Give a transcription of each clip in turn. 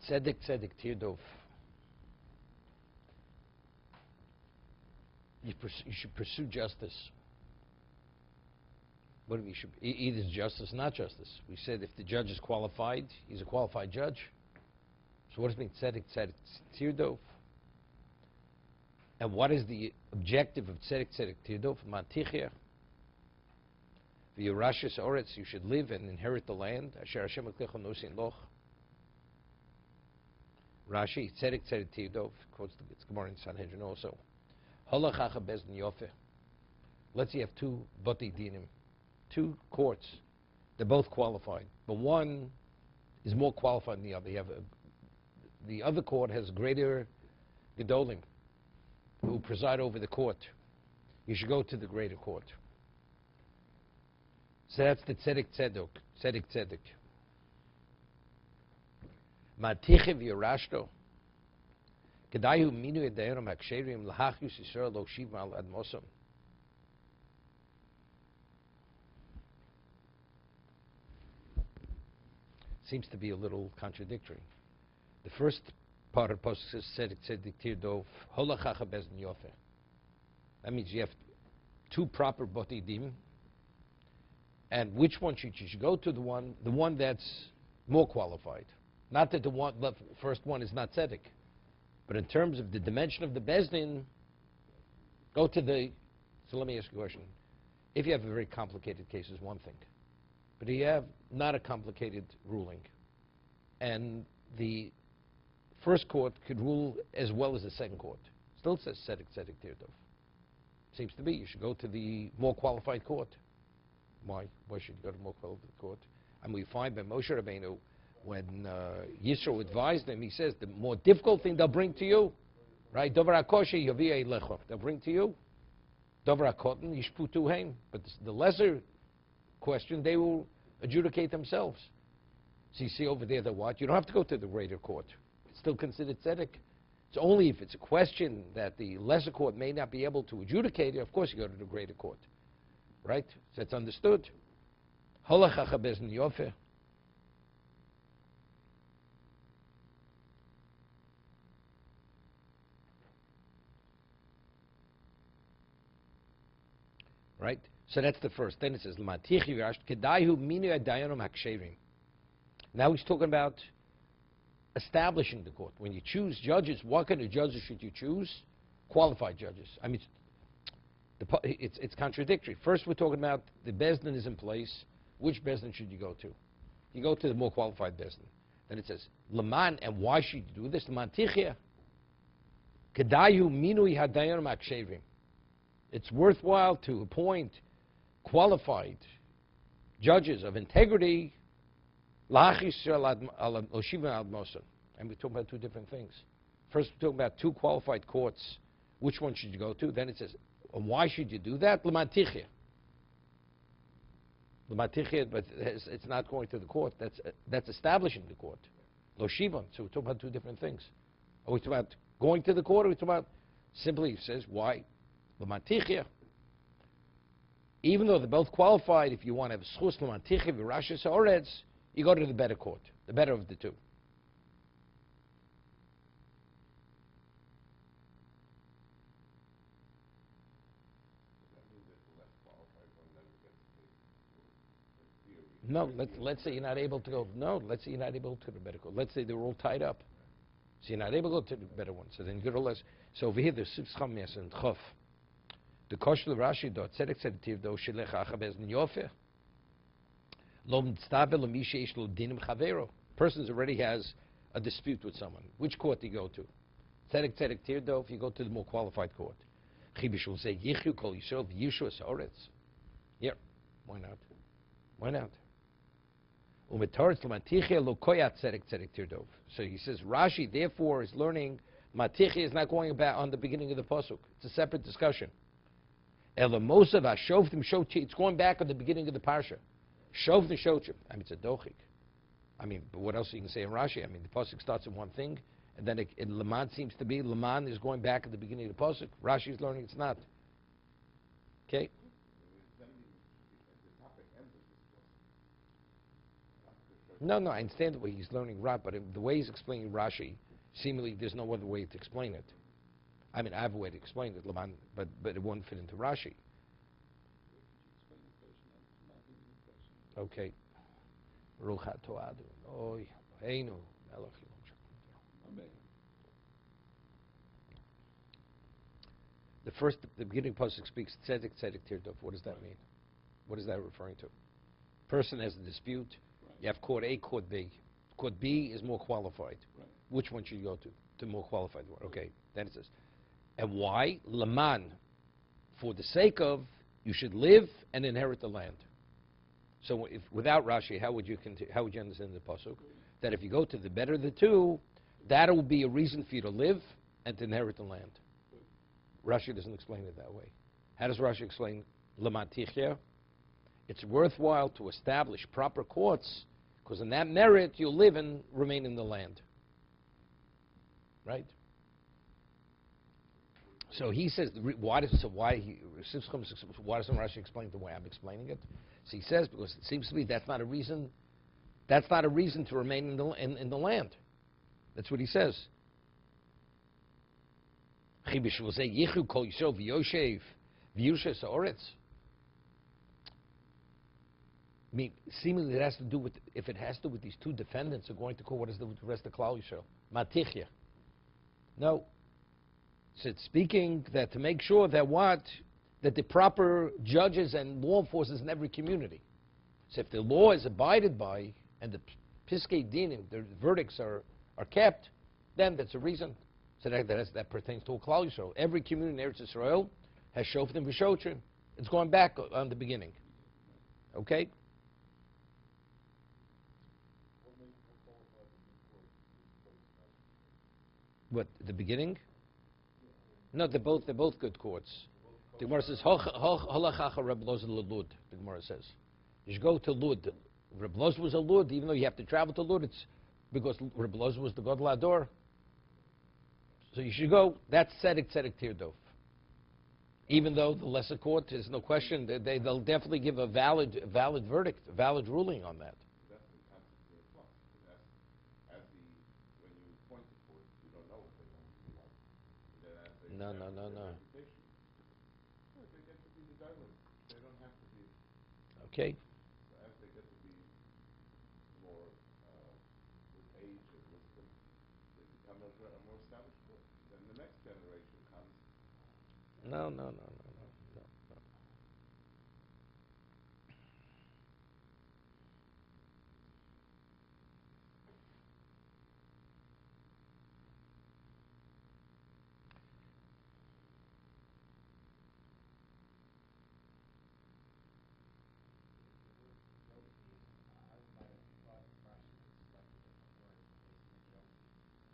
Tzedek, tzedek, tirdov. You should pursue justice. What do we should? Either justice, not justice. We said if the judge is qualified, he's a qualified judge. So what does it mean? Tzedek, tzedek, tirdov. And what is the objective of tzedek, tzedek, tirdov? Mantichia. V'yorashis oretz, you should live and inherit the land. Asher Hashem eklecha nosin loch. Rashi, tzedek, tzedek, tirdov, quotes the Gemara in Sanhedrin also. Halachacha bezdin yofeh. Let's say you have two bati dinim, two courts. They're both qualified, but one is more qualified than the other. You have the other court has greater gedolim who preside over the court. You should go to the greater court. So that's the tzedek tzedek, tzedek tzedek. Matichiv yorashto. Kedayu minu edayerim haksherim lahachus yisrael lo shiv al admosam. Seems to be a little contradictory. The first part of the posuk says tzedek tzedek tirdov holachacha bezdin yofeh. That means you have two proper botidim. And which one should you should go to? The one that's more qualified. Not that the first one is not tzedek, but in terms of the dimension of the bezdin, go to the. So let me ask you a question: if you have a very complicated case, is one thing, but you have not a complicated ruling, and the first court could rule as well as the second court, still says tzedek tzedek tirdov. Seems to be you should go to the more qualified court. Why? Why should you go to more qualified court? And we find by Moshe Rabbeinu, when Yisro advised him, he says the more difficult thing they'll bring to you, right? Dover hakoshe yaviyah lecha. They'll bring to you. Dover hakoten yishputu heim. But the lesser question they will adjudicate themselves. So you see over there that what? You don't have to go to the greater court. It's still considered tzedek. It's only if it's a question that the lesser court may not be able to adjudicate it, of course you go to the greater court. Right? So that's understood. Halachacha bezdin yofeh. Right? So that's the first. Then it says, now he's talking about establishing the court. When you choose judges, what kind of judges should you choose? Qualified judges. I mean, it's contradictory. First, we're talking about the bezdin is in place. Which bezdin should you go to? You go to the more qualified bezdin. Then it says, Laman, and why should you do this? Laman tichya. Kedayu minui hadayanim akshevim. It's worthwhile to appoint qualified judges of integrity. And we're talking about two different things. First, we're talking about two qualified courts. Which one should you go to? Then it says, and why should you do that? L'mantichia. L'mantichia, but it's not going to the court. That's establishing the court. Lo shivon. So we're talking about two different things. Are we talking about going to the court, or are we talking about simply it says why? L'mantichia. Even though they're both qualified, if you want to have schus l'mantichia v'rashis ha'oretz, you go to the better court, the better of the two. No, let's say you're not able to go. No, let's say you're not able to go to the better court. Let's say they're all tied up. So you're not able to go to the better one. So then you go to less. So over here, there's six chames and chof. The koshel Rashi do tzedek tzedek do shilech achabez niyofeh. Lo mitztabel lo misheish lo dinim chavero. Person already has a dispute with someone. Which court do you go to? Tzedek tzedek tirdo. If you go to the more qualified court, Chibish will say yichu kol yisrael v'yishu esaretz. Yeah, why not? Why not? So he says Rashi therefore is learning Matichi is not going about on the beginning of the pasuk. It's a separate discussion. It's going back on the beginning of the parsha. Shoftim Shochim. I mean, it's a dochik. I mean, but what else you can say in Rashi? I mean, the pasuk starts in one thing, and then in Laman seems to be Laman is going back at the beginning of the pasuk. Rashi is learning it's not. Okay. No, no, I understand the way he's learning Rashi, but the way he's explaining Rashi, seemingly there's no other way to explain it. I mean, I have a way to explain it, Laman, but it won't fit into Rashi. Okay. The beginning pasuk speaks tzedek, tzedek tirdov. What does that mean? What is that referring to? Person has a dispute. You have court A, court B. Court B is more qualified. Which one should you go to? The more qualified one. Okay, then it says. And why? Laman. For the sake of, you should live and inherit the land. So if without Rashi, how would you understand the pasuk? That if you go to the better of the two, that will be a reason for you to live and to inherit the land. Rashi doesn't explain it that way. How does Rashi explain Laman tichya? It's worthwhile to establish proper courts, because in that merit you'll live and remain in the land. Right? So he says, why doesn't Rashi explain the way I'm explaining it? So he says, because it seems to me that's not a reason to remain in the land. That's what he says. I mean, seemingly it has to do with, if it has to do with these two defendants who are going to court, what does it do with the rest of Klal Yisrael? Matichya. No. So it's speaking that to make sure that that the proper judges and law enforcement in every community. So if the law is abided by and the piskei dinim, the verdicts are kept, then that's a reason. So that pertains to Klal Yisrael. Every community in Eretz Yisrael has Shoftim v'Shotrim. It's going back on the beginning. Okay? What, the beginning? No, they're both good courts. The Gemara says, "Halachacha Reb Loz Lud." The Gemara says, "You should go to Lud." Reb Loz was a Lud, even though you have to travel to Lud. It's because Reb Loz was the Gadol Ador. So you should go. That's tzedek tirdov. Even though the lesser court, there's no question, they'll definitely give a valid verdict, a valid ruling on that. No. Okay. As they get to be more with age and wisdom, they become a more established court. Then the next generation comes. No.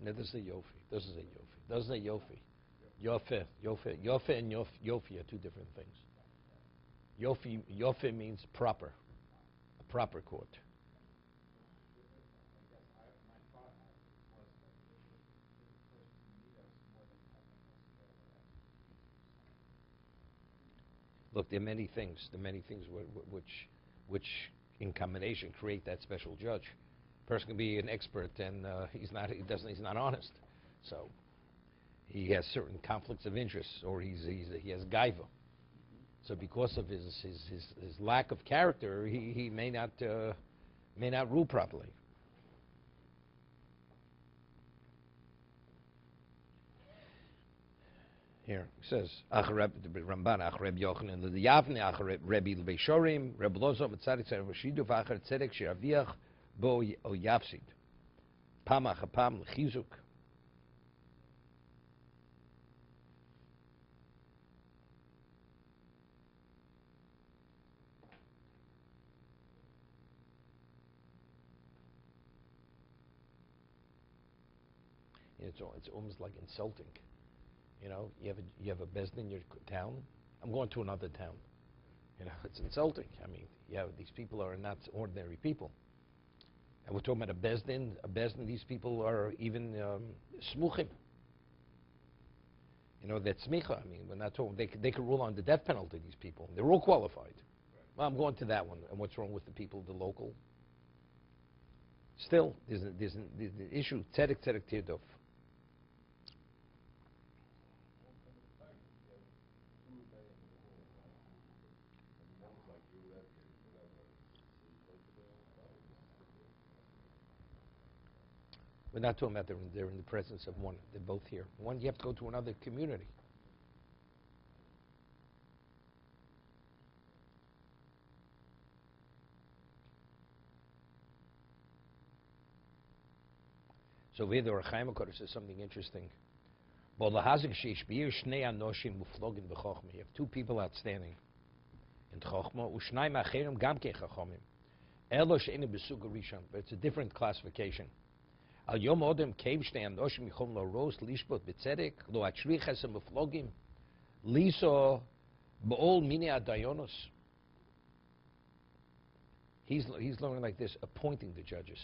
No, this is a yofi. This is a yofi. Yofe and yofi are two different things. Yofe means proper, a proper court. Look, there are many things. Which in combination create that special judge. Person can be an expert and he's not honest. So he has certain conflicts of interest, or he has gaiva. So because of his lack of character, he may not rule properly. Here it says, Ramban, Achreb Yochanan, the Yavne, Achreb Rebbe Beishorim, Reb Lozo, Mitzadik, Rashidu, Vacher, Tzedek, Shiraviach, Bo O Yafsid, Pam Achapam, Chizuk. It's almost like insulting. You know, you have a bezdin in your town. I'm going to another town. You know, it's insulting. I mean, these people are not ordinary people. And we're talking about a bezdin. These people are even smuchim. You know, that's smicha. I mean, we're not talking. They can rule on the death penalty. These people. They're all qualified. Well, I'm going to that one. And what's wrong with the people, the local? Still, there's the issue, tzedek tirdov. We're not talking about they're in the presence of one. They're both here. One, you have to go to another community. So here the Rechaim HaKodesh says something interesting. You have two people outstanding in Chochmah, Ushnayim Acherim Gam Ke Chachomim. Elo she'enu b'sug rishon, but it's a different classification. Al Yom Odem Kev Shnei Anoshim Yichom Lo Ros Lishbot B'Tzedek Lo Atzrich Esem Muflogim Liso B'Ol Mini Adayonos. He's learning like this, appointing the judges.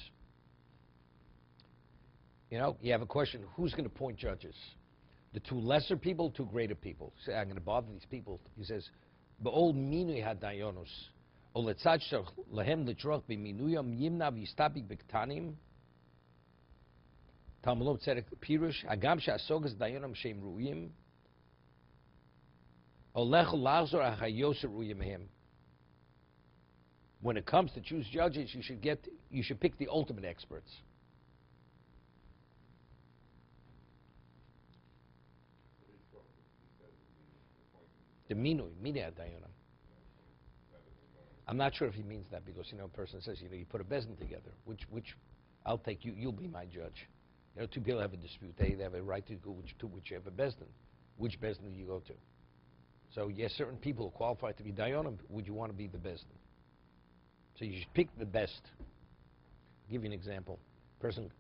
You know, you have a question, who's going to appoint judges? The two lesser people, two greater people. Say, I'm going to bother these people. He says, B'Ol Mini Adayonos. Oletzach Lahem Litroch B'Minuyam Yimna V'Yistabik B'Ktanim Talmud Tzedek Pirush Hagam She'asogas Dayanam Shem Ru'im Olech Lachzor Achayos Ru'im Mehem. When it comes to choose judges, you should pick the ultimate experts. The Minui Dayanam. I'm not sure if he means that because a person says you put a bezdin together. Which I'll take you. You'll be my judge. Two people have a dispute. They have a right to go to whichever bezdin. Which bezdin do you go to? So yes, certain people are qualified to be dayanim. Would you want to be the bezdin? So you should pick the best. I'll give you an example. Person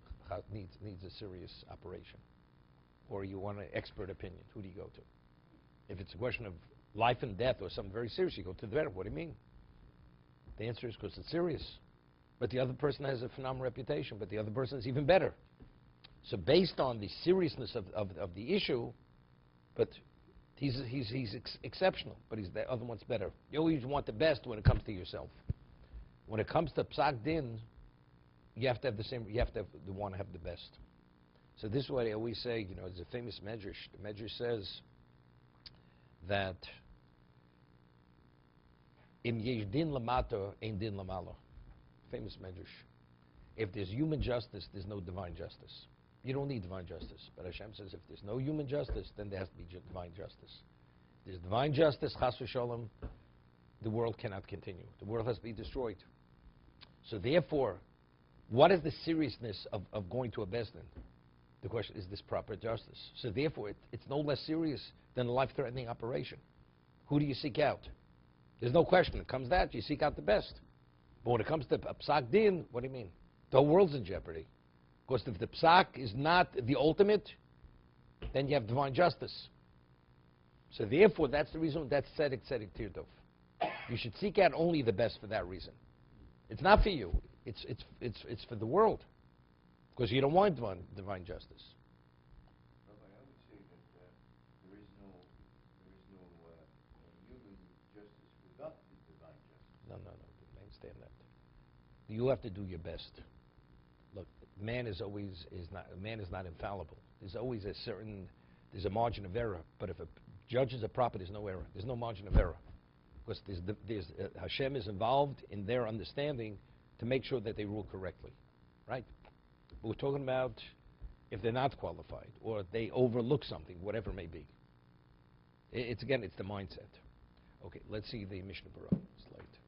needs a serious operation, or you want an expert opinion. Who do you go to? If it's a question of life and death or something very serious, you go to the vet. What do you mean? The answer is because it's serious. But the other person has a phenomenal reputation, but the other person is even better. So based on the seriousness of the issue, but he's exceptional, but the other one's better. You always want the best when it comes to yourself. When it comes to psak din, you have to have the one have the best. So this is what I always say, there's a famous medrash. The medrash says that Im yesh din lamato, ein din lamalo. Famous medrash. If there's human justice, there's no divine justice. You don't need divine justice. But Hashem says if there's no human justice, then there has to be divine justice. If there's divine justice, chas v'sholem, the world cannot continue. The world has to be destroyed. So therefore, what is the seriousness of going to a bezdin? The question is this proper justice. So therefore, it's no less serious than a life-threatening operation. Who do you seek out? There's no question. It comes that you seek out the best. But when it comes to psak din, what do you mean? The whole world's in jeopardy. Because if the psak is not the ultimate, then you have divine justice. So therefore, that's the reason that's tzedek tirdov. You should seek out only the best for that reason. It's not for you. It's for the world. Because you don't want divine justice. Rabbi, I would say that there is no human justice without the divine justice. No. I understand that. You have to do your best. Look, man is not infallible. There's always there's a margin of error. But if a judges are proper, there's no error. There's no margin of error. Because Hashem is involved in their understanding to make sure that they rule correctly. Right? But we're talking about if they're not qualified or they overlook something, whatever it may be. It's the mindset. Okay, let's see the Mishnah Berurah. It's late.